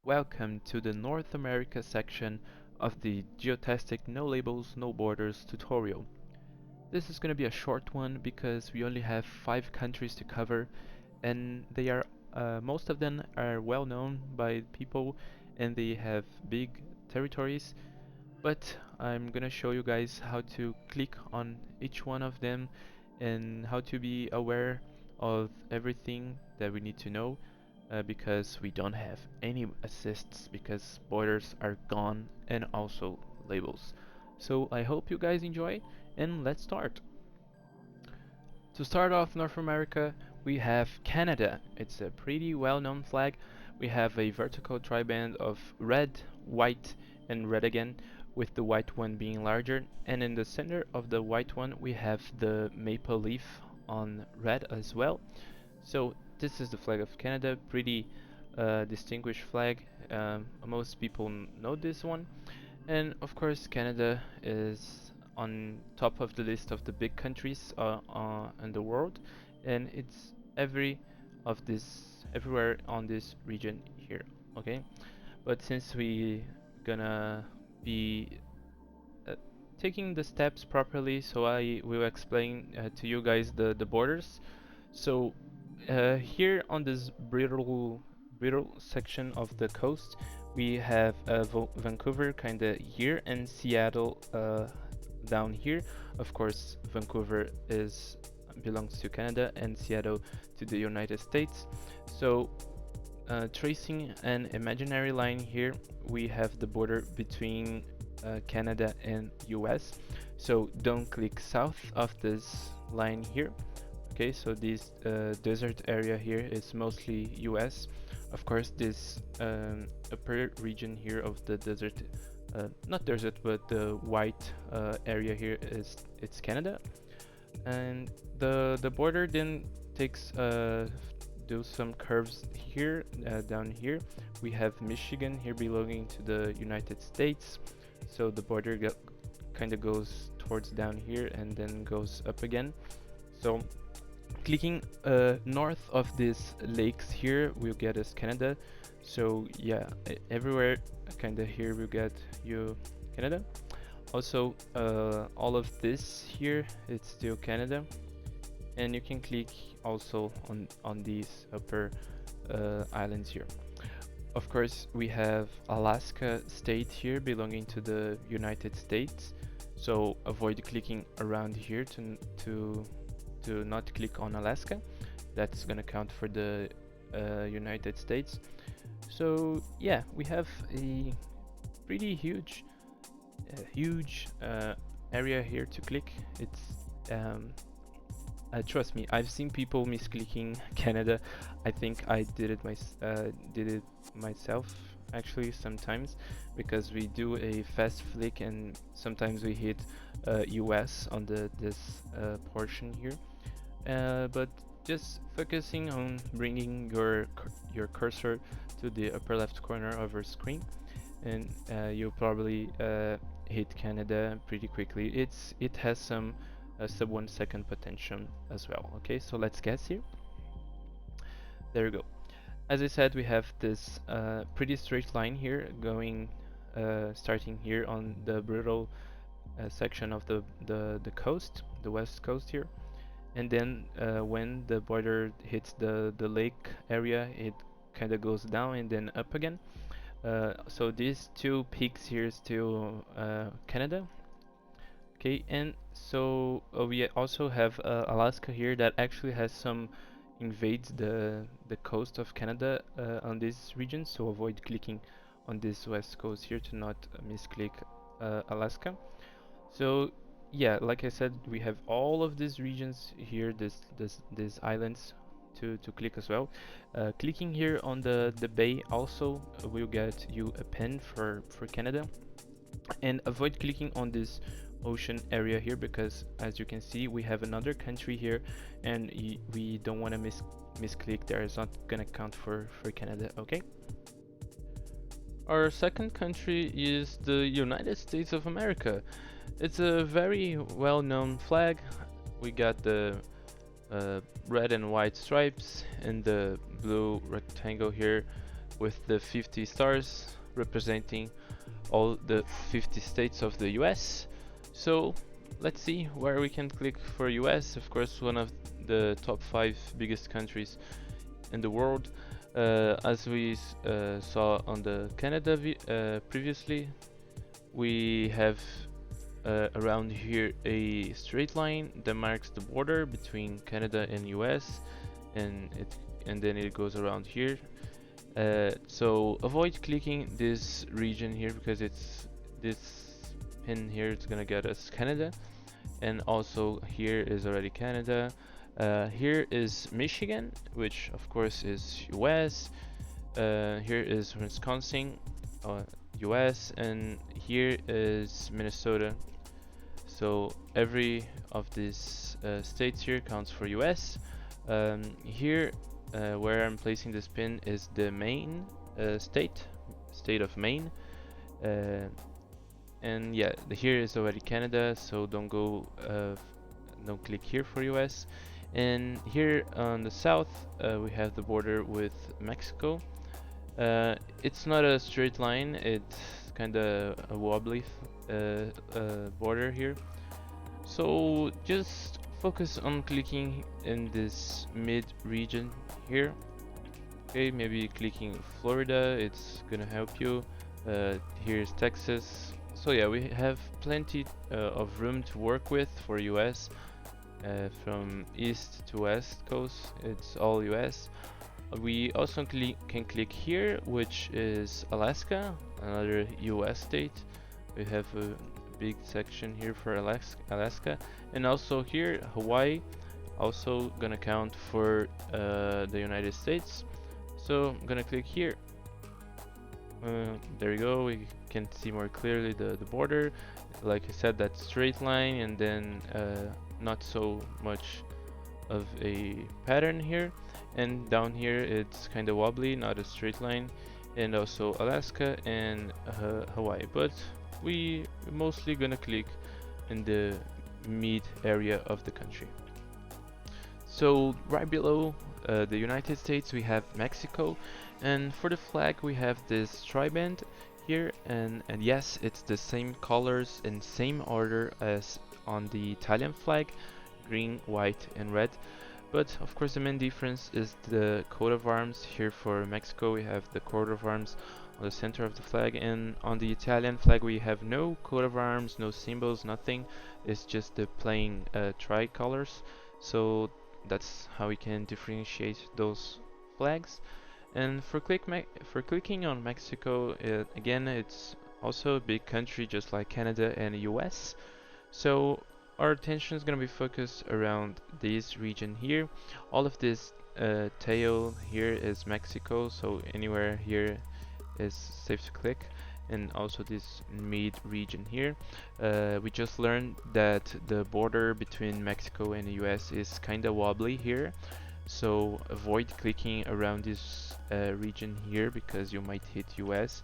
Welcome to the North America section of the Geotastic No Labels, No Borders tutorial. This is going to be a short one because we only have 5 countries to cover and most of them are well known by people and they have big territories, but I'm going to show you guys how to click on each one of them and how to be aware of everything that we need to know because we don't have any assists because borders are gone and also labels. So I hope you guys enjoy and let's start. To start off North America, we have Canada. It's a pretty well-known flag. We have a vertical triband of red, white, and red again, with the white one being larger. And in the center of the white one, we have the maple leaf on red as well. So this is the flag of Canada, pretty distinguished flag. Most people know this one. And of course, Canada is on top of the list of the big countries in the world, and it's everywhere on this region here. Okay, but since we gonna be uh, taking the steps properly, so I will explain to you guys the borders. So here on this brittle section of the coast, we have Vancouver kind of here and Seattle down here. Of course, Vancouver belongs to Canada and Seattle to the United States. So tracing an imaginary line here, we have the border between Canada and US. So don't click south of this line here. Okay, so this desert area here is mostly US. Of course, this upper region here of the desert, not desert, but the white area here it's Canada. And the border then takes do some curves here down here. We have Michigan here belonging to the United States. So the border kind of goes towards down here and then goes up again. So clicking north of these lakes here will get us Canada. So yeah, everywhere kind of here we get you Canada. Also all of this here it's still Canada, and you can click also on these upper islands here. Of course we have Alaska state here belonging to the United States, so avoid clicking around here to not click on Alaska. That's gonna count for the United States. So yeah, we have a pretty huge area here to click. It's trust me, I've seen people misclicking Canada. I think I did it myself actually sometimes, because we do a fast flick and sometimes we hit US on this portion here. But just focusing on bringing your cursor to the upper left corner of your screen, and you'll probably hit Canada pretty quickly. It has some sub 1 second potential as well. Okay, so let's guess here. There we go. As I said, we have this pretty straight line here going starting here on the brutal section of the coast, the west coast here. And then when the border hits the lake area, it kind of goes down and then up again. So these two peaks here is still Canada. Okay, and so we also have Alaska here that actually has some invades the coast of Canada on this region. So avoid clicking on this west coast here to not misclick Alaska. So yeah, like I said, we have all of these regions here, these islands to click as well. Clicking here on the bay also will get you a pen for Canada. And avoid clicking on this ocean area here, because as you can see we have another country here and we don't want to misclick there. It's not gonna count for Canada. Okay, our second country is the United States of America. It's a very well-known flag. We got the red and white stripes and the blue rectangle here with the 50 stars representing all the 50 states of the US. So let's see where we can click for US. Of course, one of the top 5 biggest countries in the world. As we saw on the Canada previously, we have around here a straight line that marks the border between Canada and US, and then it goes around here. So avoid clicking this region here because it's this pin here. It's gonna get us Canada, and also here is already Canada. Here is Michigan, which of course is US. Here is Wisconsin, US, and here is Minnesota. So every of these states here counts for US. Here, where I'm placing this pin is the Maine state of Maine. And yeah, here is already Canada, so don't click here for US. And here on the south, we have the border with Mexico. It's not a straight line, it's kind of a wobbly border here. So just focus on clicking in this mid region here. Okay, maybe clicking Florida, it's gonna help you. Here's Texas. So yeah, we have plenty of room to work with for US. From east to west coast, it's all US. We also can click here, which is Alaska, another US state. We have a big section here for Alaska, and also here Hawaii, also gonna count for the United States. So I'm gonna click here. There you go, we can see more clearly the border. Like I said, that straight line, and then not so much of a pattern here, and down here it's kind of wobbly, not a straight line, and also Alaska and Hawaii, but we mostly gonna click in the mid area of the country. So right below the United States we have Mexico, and for the flag we have this triband here, and yes, it's the same colors and same order as on the Italian flag, green, white and red. But of course the main difference is the coat of arms. Here for Mexico we have the coat of arms on the center of the flag, and on the Italian flag we have no coat of arms, no symbols, nothing. It's just the plain tricolors. So that's how we can differentiate those flags. And for clicking on Mexico, again, it's also a big country just like Canada and the US. So our attention is going to be focused around this region here. All of this tail here is Mexico, so anywhere here is safe to click. And also this mid region here. We just learned that the border between Mexico and the US is kind of wobbly here. So avoid clicking around this region here because you might hit US.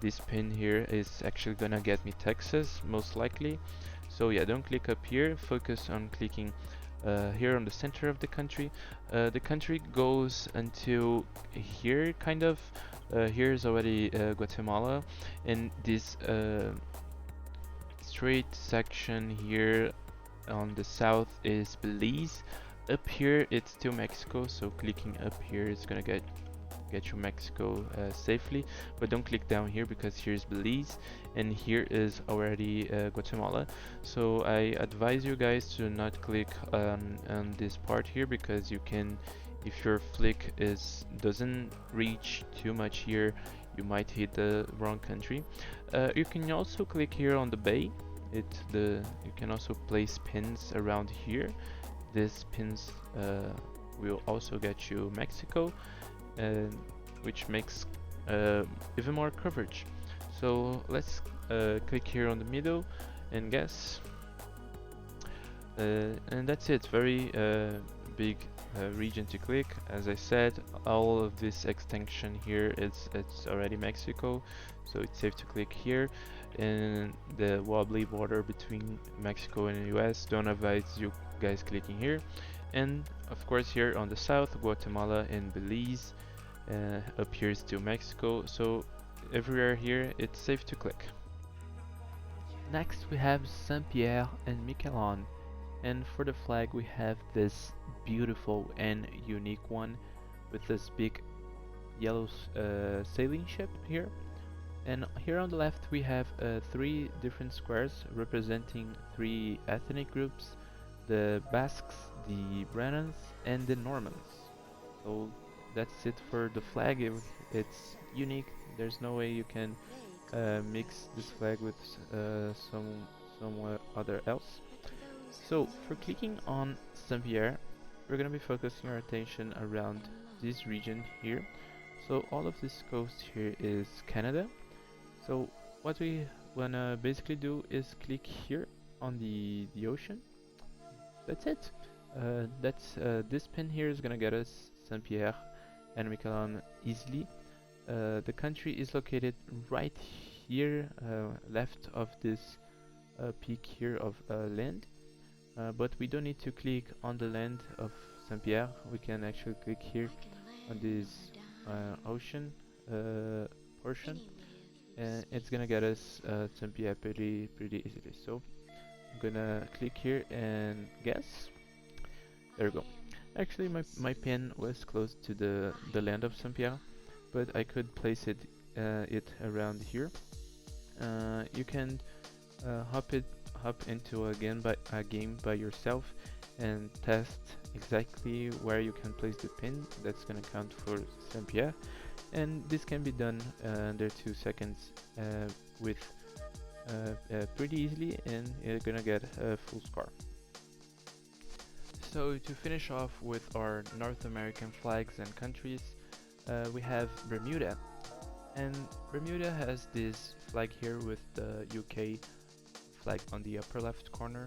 This pin here is actually gonna get me Texas most likely. So yeah, don't click up here, focus on clicking here on the center of the country. The country goes until here kind of. Here's already Guatemala, and this straight section here on the south is Belize. Up here it's still Mexico, so clicking up here is gonna get you Mexico safely, but don't click down here because here's Belize and here is already Guatemala. So I advise you guys to not click on this part here because you can, if your flick doesn't reach too much here, you might hit the wrong country. You can also click here on the bay. You can also place pins around here. These pins will also get you Mexico, which makes even more coverage. So let's click here on the middle and guess. And that's it. Very big region to click. As I said, all of this extension here it's already Mexico, so it's safe to click here. And the wobbly border between Mexico and the US, don't advise you guys clicking here. And of course here on the south, Guatemala and Belize. appears to Mexico. So everywhere here it's safe to click. Next we have Saint Pierre and Miquelon, and for the flag we have this beautiful and unique one with this big yellow sailing ship here. And here on the left we have 3 different squares representing 3 ethnic groups: the Basques, the Brennans, and the Normans. So that's it for the flag. It's unique. There's no way you can mix this flag with some other else. So for clicking on Saint Pierre, we're gonna be focusing our attention around this region here. So all of this coast here is Canada. So what we wanna basically do is click here on the ocean. That's it. This pin here is gonna get us Saint Pierre and Miquelon easily. The country is located right here, left of this peak here of land. But we don't need to click on the land of Saint Pierre. We can actually click here on this ocean portion, and it's gonna get us Saint Pierre pretty easily. So I'm gonna click here and guess. There we go. Actually, my pin was close to the land of Saint Pierre, but I could place it around here. You can hop into a game by yourself and test exactly where you can place the pin. That's gonna count for Saint Pierre, and this can be done under 2 seconds with pretty easily, and you're gonna get a full score. So to finish off with our North American flags and countries, we have Bermuda. And Bermuda has this flag here with the UK flag on the upper left corner,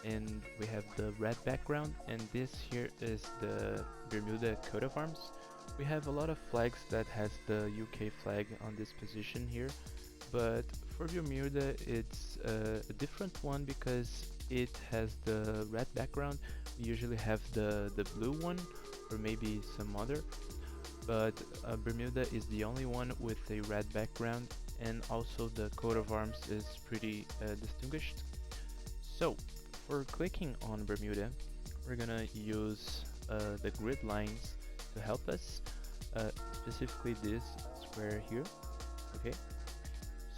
and we have the red background, and this here is the Bermuda coat of arms. We have a lot of flags that has the UK flag on this position here, but for Bermuda it's a different one because it has the red background. We usually have the blue one, or maybe some other, but Bermuda is the only one with a red background, and also the coat of arms is pretty distinguished. So for clicking on Bermuda, we're gonna use the grid lines to help us, specifically this square here. Okay,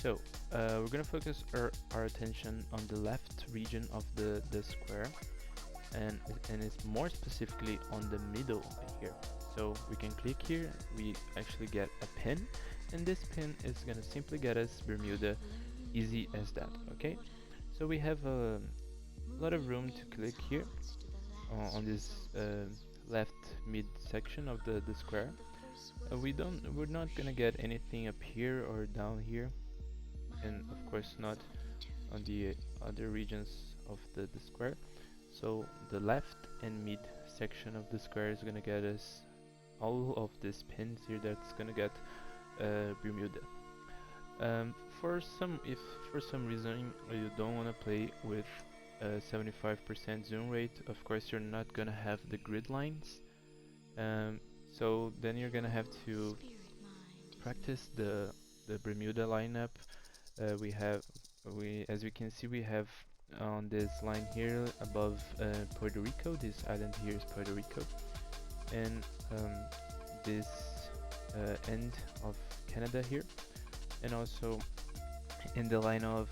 so we're gonna focus our attention on the left region of the square, and it's more specifically on the middle here. So we can click here, we actually get a pin, and this pin is gonna simply get us Bermuda, easy as that. Okay, so we have a lot of room to click here on this left mid section of the square. We're not gonna get anything up here or down here, and of course not on the other regions of the square. So the left and mid section of the square is gonna get us all of these pins here. That's gonna get Bermuda. If for some reason you don't want to play with 75% zoom rate, of course you're not gonna have the grid lines. So then you're gonna have to practice the Bermuda lineup. As we can see, we have on this line here above Puerto Rico. This island here is Puerto Rico, and this end of Canada here, and also in the line of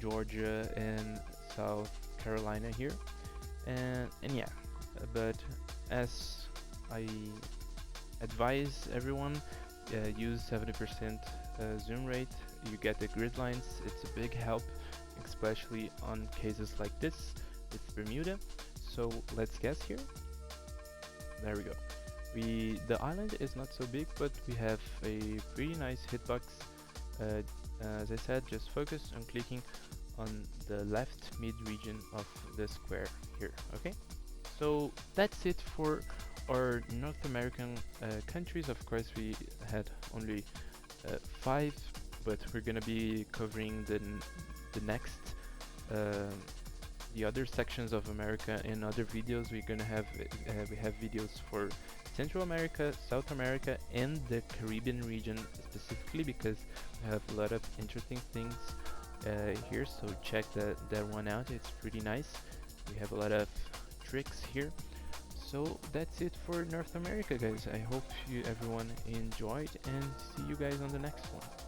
Georgia and South Carolina here, and yeah. But as I advise everyone, use 70% zoom rate. You get the grid lines. It's a big help, especially on cases like this with Bermuda. So let's guess here. There we go. The island is not so big, but we have a pretty nice hitbox. As I said, just focus on clicking on the left mid region of the square here. Okay, so that's it for our North American countries. Of course, we had only 5, but we're gonna be covering the next the other sections of America in other videos. We're gonna have we have videos for Central America, South America, and the Caribbean region specifically, because we have a lot of interesting things here. So check that one out. It's pretty nice. We have a lot of tricks here. So that's it for North America, guys. I hope everyone enjoyed, and see you guys on the next one.